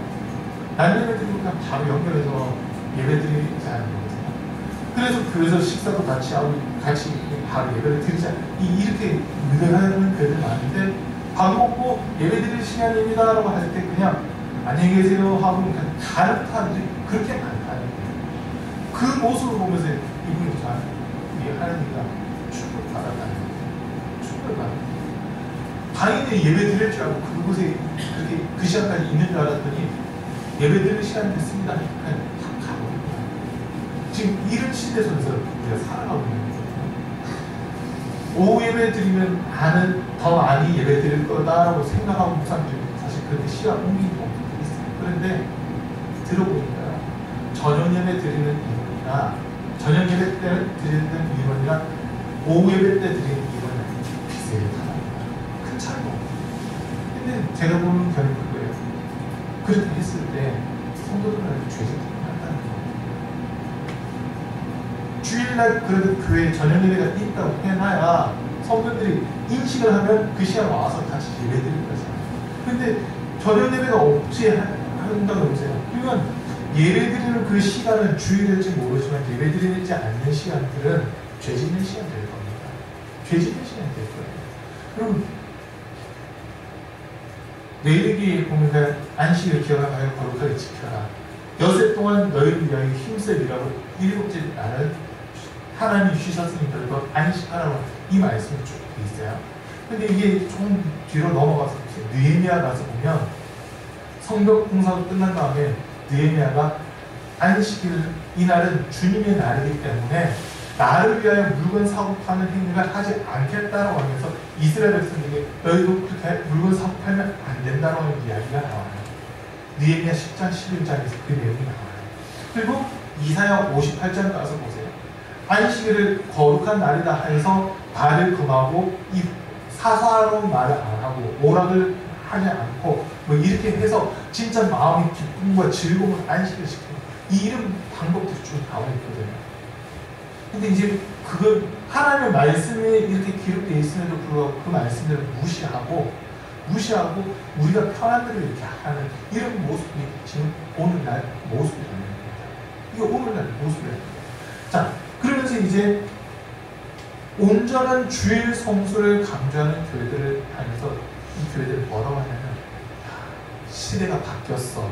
낮 예배 드리고 그냥 바로 연결해서 예배 드리지 않는 거거든요. 그래서 교회에서 식사도 같이 하고 같이 바로 예배를 드리자 이렇게 의뢰하는 교회들 많은데 밥 먹고 예배 드릴 시간입니다 라고 할 때 그냥 안녕히 계세요 하고 그냥 가는 사람들이 그렇게 많다는 거예요. 그 모습을 보면서 이분이 우리 하나님과 축복받았다는 거예요. 축복받았다는 거예요. 당연히 예배 드릴 줄 알고 그곳에 그렇게 그 시간까지 있는 줄 알았더니 예배 드릴 시간이 됐습니다. 그냥 탁 가버린 거예요. 지금 이런 시대 속에서 우리가 살아가고 있는 거거든요. 오후 예배 드리면 더 많이 예배 드릴 거다라고 생각하고 묵상들이 사실 그렇게 시간 옮긴 경우도 있어요. 그런데 들어보니까 저녁 예배 드리는 인원이나 저녁 예배 때 드리는 인원이랑 오후 예배 때 드리는 인원은 비슷하다. 큰 차이가 없어요. 근데 제가 보는 결은 그거예요. 그렇게 했을 때 성도들한테 죄짓기를 한다는 거예요. 주일날 그래도 교회에 저녁 예배가 있다고 해놔야 성도들이 인식을 하면 그 시간 와서 같이 예배 드릴 거잖아요. 근데 저녁 예배가 없이 한다고 보세요. 그러면 예배 드리는 그 시간은 주일일지 모르지만 예배 드리지 않는 시간들은 죄 짓는 시간 될 겁니다. 죄 짓는 시간이 될 거예요. 그럼 레위기 보면 안식을 기억하여 거룩하게 지켜라. 여세 동안 너희를 위하여 힘써 일하고 일곱째 날은 하나님 쉬셨으니 별거 안식하라고 이 말씀이 쭉 있어요. 근데 이게 좀 뒤로 넘어가서 느헤미야 가서 보면 성벽 공사가 끝난 다음에 느헤미야가 안식일 이날은 주님의 날이기 때문에 나를 위하여 물건 사고 파는 행위를 하지 않겠다라고 하면서 이스라엘 백성에게 너희도 그렇게 물건 사고 팔면 안 된다라고 하는 이야기가 나와요. 느헤미야 10장 11장에서 그 내용이 나와요. 그리고 이사야 58장 가서 보세요. 안식일을 거룩한 날이다 해서 말을 금하고 이 사사로운 말을 안 하고 오락을 하지 않고 뭐 이렇게 해서 진짜 마음의 기쁨과 즐거움을 안식을 시키는 이런 방법들이 쭉 나와 있거든요. 근데 이제 그걸 하나님의 말씀에 이렇게 기록되어 있음에도 불구하고 그 말씀들을 무시하고 우리가 편한 대로 이렇게 하는 이런 모습이 지금 오늘날 모습이라는 겁니다. 이게 오늘날 모습이라는 겁니다. 자, 그러면서 이제 온전한 주일 성수를 강조하는 교회들을 하면서 이 교회들을 뭐라고 하냐면 시대가 바뀌었어.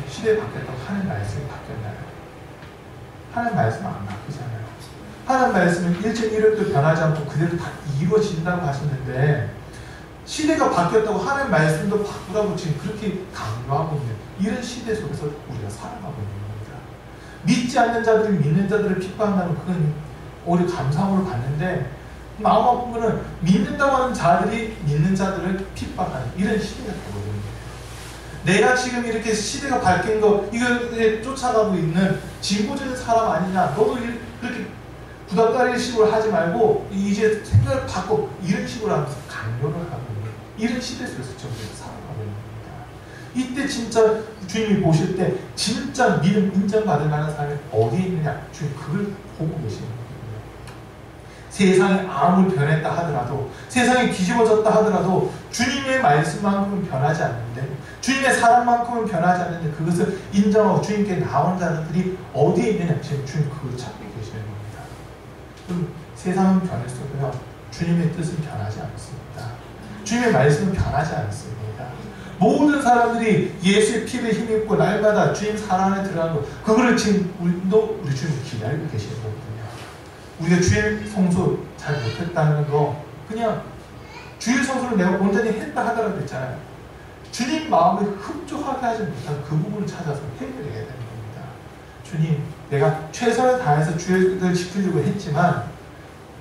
시대가 바뀌었다고 하는 말씀이 바뀌었나요? 하나님 말씀은 안 바뀌잖아요. 하나님 말씀은 일체 이력도 변하지 않고 그대로 다 이루어진다고 하셨는데 시대가 바뀌었다고 하나님 말씀도 바꾸라고 지금 그렇게 강조하고 있는 이런 시대 속에서 우리가 살아가고 있는 겁니다. 믿지 않는 자들이 믿는 자들을 핍박한다면 그건 오히려 감사함으로 봤는데 마음 아픈 거는 믿는다고 하는 자들이 믿는 자들을 핍박하는 이런 시대가 되거든요. 내가 지금 이렇게 시대가 바뀐 거 이거에 쫓아가고 있는 진보적인 사람 아니냐, 너도 그렇게 구닥다리 식으로 하지 말고 이제 생각을 바꿔 이런 식으로 하면서 강요를 하고 있는 이런 시대 속에서 우리가 살아가고 있는 겁니다. 이때 진짜 주님이 보실 때 진짜 믿음 인정받을 만한 사람이 어디에 있느냐, 주님 그걸 보고 계시는 거예요. 세상이 아무리 변했다 하더라도, 세상이 뒤집어졌다 하더라도 주님의 말씀만큼은 변하지 않는데, 주님의 사랑만큼은 변하지 않는데 그것을 인정하고 주님께 나온 자들이 어디에 있느냐, 지금 주님 그걸 찾고 계시는 겁니다. 그럼 세상은 변했어도요, 주님의 뜻은 변하지 않습니다. 주님의 말씀은 변하지 않습니다. 모든 사람들이 예수의 피를 힘입고 날마다 주님 사랑 안에 들어가는 거, 그거를 지금 우리 주님 기다리고 계시는 거거든요. 우리가 주일 성수 잘 못했다는 거, 그냥 주일 성수를 내가 온전히 했다 하더라도 있잖아요. 주님 마음을 흡족하게 하지 못한 그 부분을 찾아서 해결해야 되는 겁니다. 주님, 내가 최선을 다해서 주일을 지키려고 했지만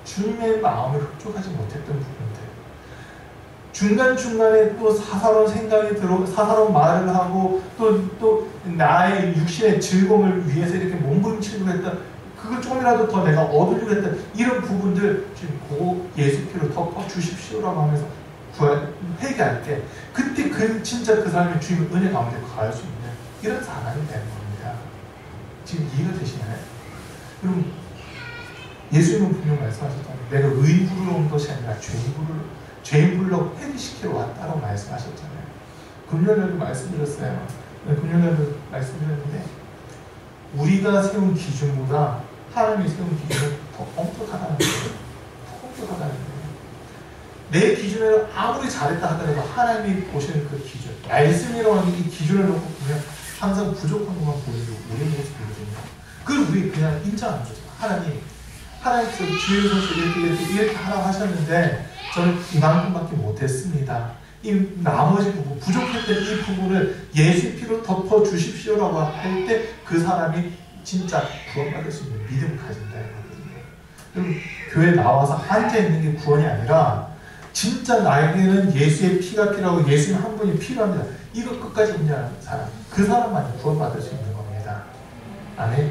주님의 마음을 흡족하지 못했던 부분들, 중간중간에 또 사사로운 생각이 사사로운 말을 하고 또 나의 육신의 즐거움을 위해서 이렇게 몸부림치려고 했던, 그걸 조금이라도 더 내가 얻으려고 했던 이런 부분들 지금 그 예수 피로 덮어 주십시오라고 하면서 회개할 때, 그때 진짜 그 사람이 주님의 은혜 가운데 가할 수 있는 이런 사람이 되는 겁니다. 지금 이해가 되시나요? 그럼 예수님은 분명 말씀하셨잖아요. 내가 의인 부르러 온 것이 아니라 죄인 불러 회개시키러 왔다고 말씀하셨잖아요. 금요일에도 말씀드렸어요. 금요일에도 말씀드렸는데 우리가 세운 기준보다 하나님이 세운 기준은 더 엄격하다는 거예요. 더 엄격하다는 거예요. 내 기준으로 아무리 잘했다 하더라도 하나님이 보시는 그 기준, 말씀이라고 하는 이 기준을 놓고 보면 항상 부족한 것만 보이고 우리의 모습이거든요. 그걸 우리 그냥 인정하는 거죠. 하나님께서 주일 성수 이렇게 하라고 하셨는데 저는 이만큼밖에 못했습니다. 이 나머지 부분, 부족했던 이 부분을 예수의 피로 덮어 주십시오라고 할 때 그 사람이 진짜 구원받을 수 있는 믿음을 가진다 이거거든요. 그럼 교회에 나와서 앉아있는 게 구원이 아니라 진짜 나에게는 예수의 피가 필요하고 예수님 한 분이 필요합니다. 이거 끝까지 인정하는 사람, 그 사람만이 구원받을 수 있는 겁니다. 아멘.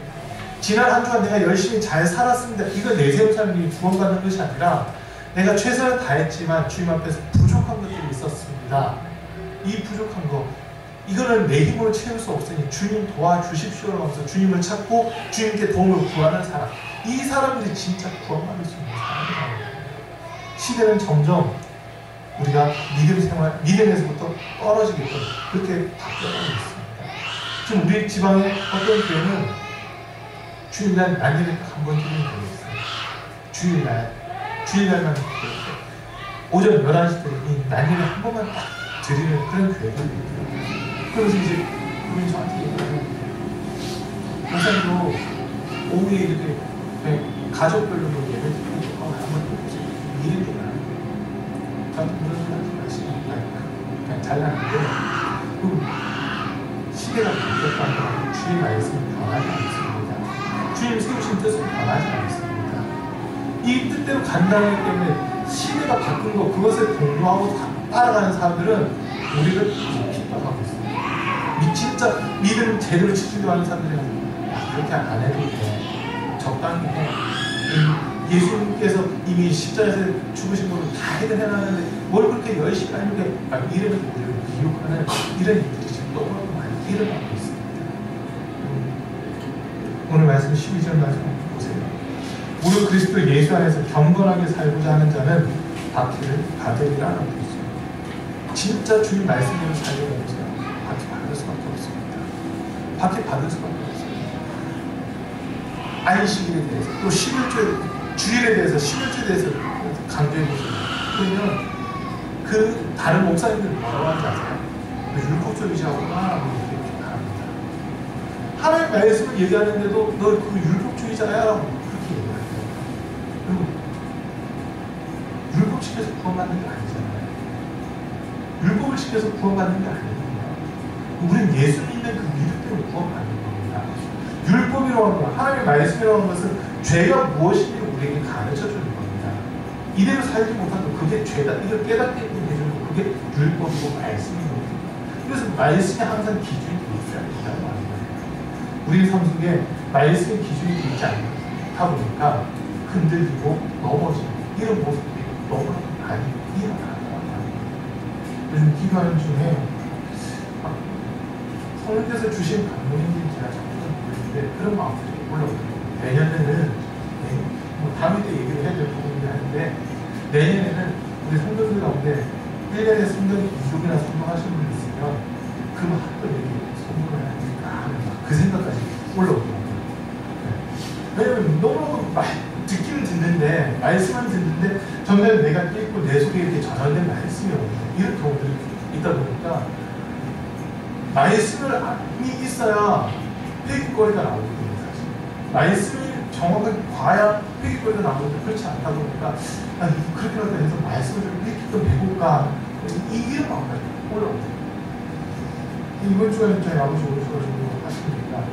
지난 한 주간 내가 열심히 잘 살았습니다. 이거 내세운 사람이 구원받는 것이 아니라 내가 최선을 다했지만 주님 앞에서 부족한 것들이 있었습니다. 이 부족한 거, 이거는 내 힘으로 채울 수 없으니 주님 도와주십시오라고 하면서 주님을 찾고 주님께 도움을 구하는 사람, 이 사람들이 진짜 구원받을 수 있는 사람이라고. 시대는 점점 우리가 믿음에서부터 떨어지게끔 그렇게 바뀌어가고 있습니다. 지금 우리 지방의 어떤 교회는 주일날 난예배 한번 드리는 교회 있어요. 주일날만 오전 11시 이 난예배 한 번만 딱 드리는 그런 교회가 있어요. 그래서 이제 그분이 저한테 얘기해요. 목사님도 오후에 이렇게 가족별로도 예배 드리는 거 한번 해보세요. 이름이 나요. 저한테 그런 소리 하시면 그냥 잘나는데, 그럼 시대가 바뀌었다는 건 주의 말씀이 변하지 않습니다. 주님 세우신 뜻은 변하지 않습니다. 이 뜻대로 간다는 때문에 시대가 바뀐 거 그것에 동조하고 따라가는 사람들은 우리를 핍박하고 있습니다. 진짜 믿음 제대로 지키려 하는 사람들은 그렇게 안 해도 돼. 적당히 해. 예수님께서 이미 십자가에서 죽으신 것을 다 해결해놨는데 뭘 그렇게 열심히 하는 게 이러면서 우리를 미혹하는 이런 일들이 지금 너무나도 많이 일어나고 있습니다. 오늘 말씀 12절 말씀 보세요. 무릇 그리스도 예수 안에서 경건하게 살고자 하는 자는 박해를 받으리라 하고 있어요. 진짜 주님 말씀대로 살려고 해서요. 박해 받을 수밖에 없습니다. 박해 받을 수밖에 없습니다. 안식일에 대해서 또 11조 주일에 대해서 11조에 대해서 강조해 보세요. 그러면 그 다른 목사님들은 뭐라고 하는지 아세요? 율법주의자구나 이렇게 말합니다. 하나님의 말씀을 얘기하는데도 너 그 율법주의자야 라고 그렇게 얘기하는 거예요. 그리고 율법 시켜서 구원받는 게 아니잖아요. 율법을 시켜서 구원받는 게 아니거든요. 우리는 예수 믿는 그 믿음대로 구원받는 겁니다. 율법이라고 하는 것, 하나님의 말씀이라고 하는 것은 죄가 무엇인지 우리에게 가르쳐주는 겁니다. 이대로 살지 못하면 그게 죄다. 이걸 깨닫게 해주는 거, 그게 율법이고 말씀인 겁니다. 그래서 말씀이 항상 기준이 있어야 된다고 하는 거예요. 우리 삶 속에 말씀의 기준이 있지 않다 보니까 흔들리고 넘어지고 이런 모습들이 너무 많이 일어나고 합니다. 요즘 기도하는 중에 성령께서 주신 감동인지 제가 잘못 모르겠는데 그런 마음들이 올라오더라고요. 내년에는 다음에 때 얘기를 해야 될 부분이긴 한데 내년에는 우리 성도들 가운데 1년에 성령 이동이나 성공하시는 분이 있으면 그 학교들이 성공을 해야 되니까 하는 그 생각까지 올라오더라고요. 왜냐면 너무너무 듣기는 듣는데 말씀은 듣는데 정말 내가 읽고 내 속에 이렇게 전환된 말씀이 오거든요. 이런 경우들이 있다 보니까 말씀이 있어야 회개거리가 나오거든요. 사실 말씀이 정확하게 봐야 회개거리가 나오는데 그렇지 않다 보니까 그렇게라도 해서 말씀을 좀 이렇게 좀 배울까 이런 마음까지 올라오거든요. 이번 주에는 저희 아버지 오셔서 하시니까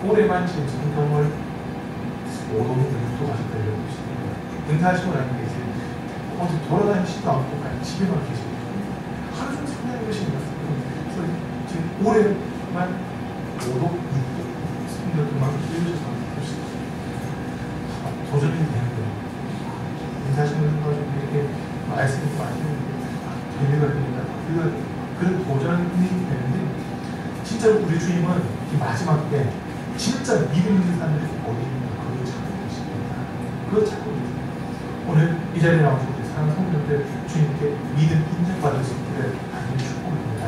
올해만 지금 성경을 5도 정도 하셨다 이러고 계시는데 은퇴하시고 나니까 이제 어디 돌아다니시지도 않고 그냥 집에만 계시고 하루 종일 성경을 계시는 것 같아요. 그래서 지금 올해만 5도, 6도 성경을 그만큼 읽으셔서 도전이 되는 거예요. 은퇴하시는 거 이렇게 말씀을 많이 되뇌가 되니까 그런 도전이 되는데 진짜 우리 주님은 이 마지막 때 진짜 믿음 있는 사람들이 어디 있는가 그걸 찾고 계십니다. 그걸 찾고 계십니다. 오늘 이 자리에 나오신 우리 사랑하는 성도들 주님께 믿음 인정받을 수 있기를 간절히 축복합니다.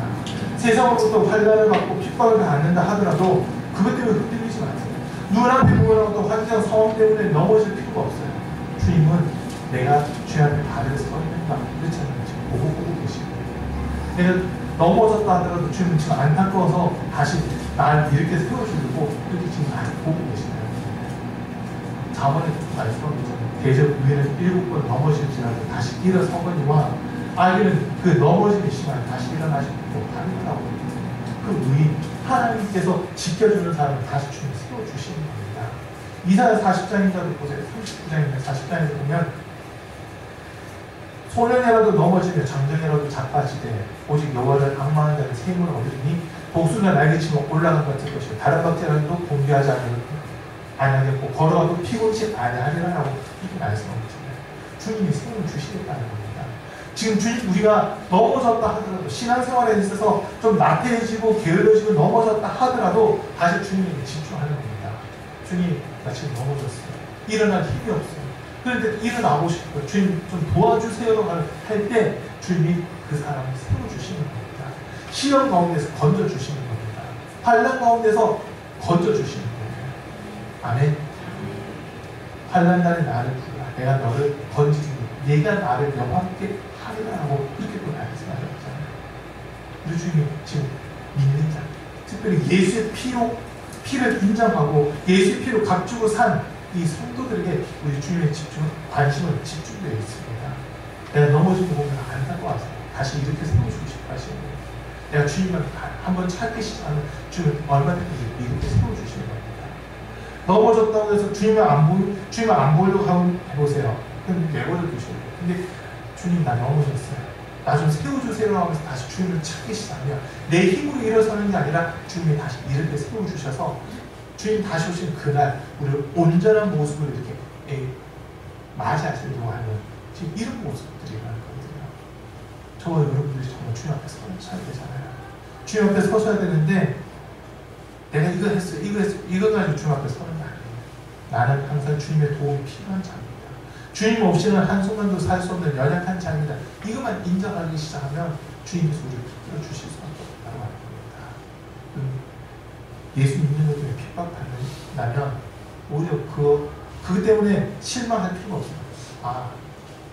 세상으로부터 환난을 받고 핍박을 받는다 하더라도 그것 때문에 흔들리지 마세요. 눈앞에 보고라도 환경 상황 때문에 넘어질 필요가 없어요. 주님은 내가 죄 앞에 발을 서있는가 그렇지 않나요? 지금 보고 계십니다. 내가 넘어졌다 하더라도 주님은 지금 안타까워서 다시 날 이렇게 세워주려고 이렇게 지금 날 보고 계시나요? 자문에 말씀하고 있잖아요. 대적 위에는 7번 넘어질지라도 다시 일어서거니와 아기는 그 넘어짐이 심하게 다시 일어나지 못하리라고. 그 의인 하나님께서 지켜주는 사람을 다시 주님 세워주시는 겁니다. 이사야 40장인가도 보세요. 39장인가 40장에서 보면 소년이라도 넘어지며 장정이라도 자빠지되 오직 여호와를 악망하는 자는 생명을 얻으리니 복수가 날개치며 올라간 것 같을 것이고 다른 박제라도 공개하지 아니하겠고 걸어가도 피곤치 아니하리라고 이렇게 말씀하고 있잖아요. 주님이 생명을 주시겠다는 겁니다. 지금 주님 우리가 넘어졌다 하더라도 신앙생활에 있어서 좀 나태해지고 게을러지고 넘어졌다 하더라도 다시 주님에게 집중하는 겁니다. 주님 나 지금 넘어졌어요. 일어날 힘이 없어요. 그런데 일어나고 싶어요. 주님 좀 도와주세요 할 때 주님이 그 사람을 세워주시는 겁니다. 시험 가운데서 건져주시는 겁니다. 환난 가운데서 건져주시는 거예요. 아멘. 환난 날에 나를 부르라. 내가 너를 건지리니 네가 나를 영화롭게 하리라고 그렇게 또 말씀하셨잖아요. 우리 주님이 지금 믿는 자, 특별히 예수의 피를 인정하고 예수의 피로 값주고 산 이 성도들에게 우리 주님의 관심은 집중되어 있습니다. 내가 넘어진 거 보면 안타까워서 다시 이렇게 세워주고 싶어 하시는 거예요. 내가 주님을 한번 찾기 시작하면 주님은 얼마든지 이렇게 세워주시는 겁니다. 넘어졌다고 해서 주님을 안 보려고 하고 해보세요. 그럼 내버려 두셔야 돼요. 근데 주님 나 넘어졌어요. 나 좀 세워주세요 하면서 다시 주님을 찾기 시작하면 내 힘으로 일어서는 게 아니라 주님이 다시 이렇게 세워주셔서 주님 다시 오신 그날 우리를 온전한 모습을 이렇게 맞이하시려고 하는 지금 이런 모습들이라는 거거든요. 저와 여러분들이 정말 주님 앞에 서셔야 되잖아요. 주님 앞에 서셔야 되는데 내가 이거 했어요, 이거 가지고 주님 앞에 서는 게 아니에요. 나는 항상 주님의 도움이 필요한 자입니다. 주님 없이는 한순간도 살 수 없는 연약한 자입니다. 이것만 인정하기 시작하면 주님께서 우리를 붙들어 주실 수밖에 없다고 하는 겁니다. 예수 믿는 것 때문에 핍박받는다면 오히려 그것 때문에 실망할 필요가 없어요. 아,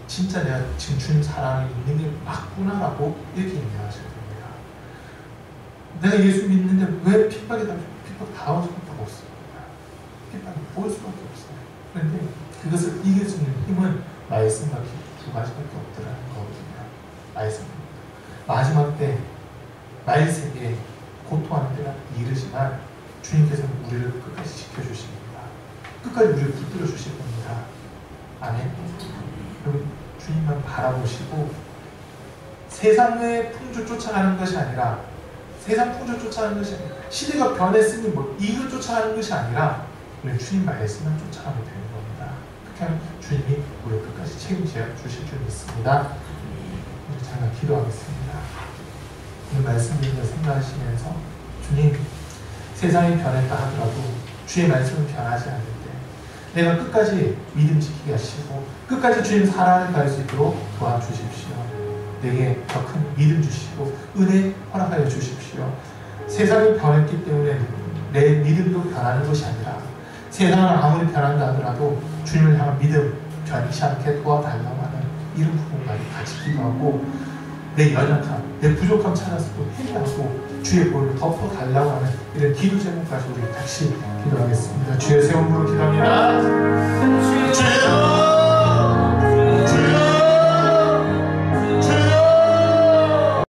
진짜 내가 지금 주님 사랑을 믿는 게 맞구나라고 이렇게 인정하셔야 됩니다. 내가 예수 믿는데 왜 핍박 당할 수밖에 없습니다. 핍박이 보일 수밖에 없어요. 그런데 그것을 이길 수 있는 힘은 말씀과 두 가지밖에 없더라는 거거든요. 말씀입니다. 마지막 때 말세에 고통하는 때가 이르지만 주님께서는 우리를 끝까지 지켜주십니다. 끝까지 우리를 붙들어 주실 겁니다. 아멘. 여러분 주님만 바라보시고 세상의 풍조 쫓아가는 것이 아니라 세상 풍조 쫓아가는 것이 아니라 시대가 변했으니 뭐 이걸 쫓아가는 것이 아니라 우리 주님 말씀만 쫓아가면 되는 겁니다. 그렇게 하면 주님이 우리를 끝까지 책임져 주실 줄 믿습니다. 우리 잠깐 기도하겠습니다. 오늘 말씀 드린 걸 생각하시면서 주님 세상이 변했다 하더라도 주의 말씀은 변하지 않는데 내가 끝까지 믿음 지키게 하시고 끝까지 주님 사랑을 다할 수 있도록 도와주십시오. 내게 더 큰 믿음 주시고 은혜 허락하여 주십시오. 세상이 변했기 때문에 내 믿음도 변하는 것이 아니라 세상은 아무리 변한다 하더라도 주님을 향한 믿음 변치 않게 도와달라고 하는 이런 부분까지 같이 기도하고 내 연약함, 내 부족함 찾아서 또 회개하고 주의 볼을 덮어달라고 하는 이런 기도 제목까지 우리 같이 기도하겠습니다. 주의 세움으로 기도합니다.